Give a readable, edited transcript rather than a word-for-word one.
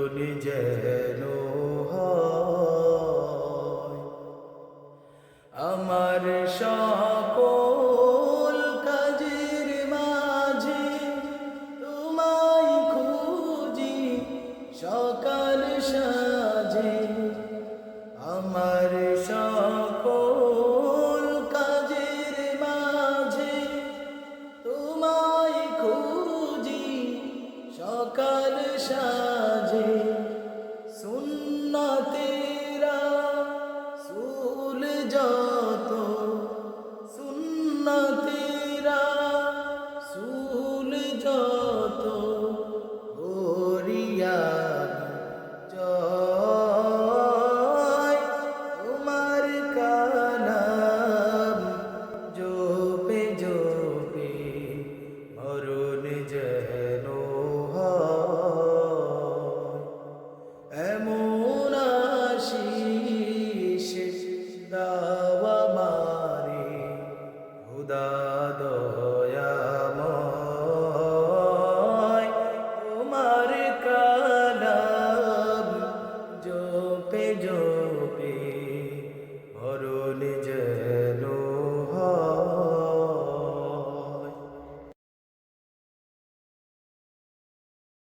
মরণ যেন হয়। আমার সকল কাজের মাঝে তোমায় খুঁজি সকাল সাজে। আমার সকল কাজের মাঝে তোমায় খুঁজি সকাল সাজে। সুন্নতেরা সুল যত সুন্নতেরা সুল যত হরিয়া জয় তোমার কালাম জপে জপে মরণ যেন হয়। এমন আশিস দাও আমারে খোদা দয়াময়। তোমার কালাম জপে জপে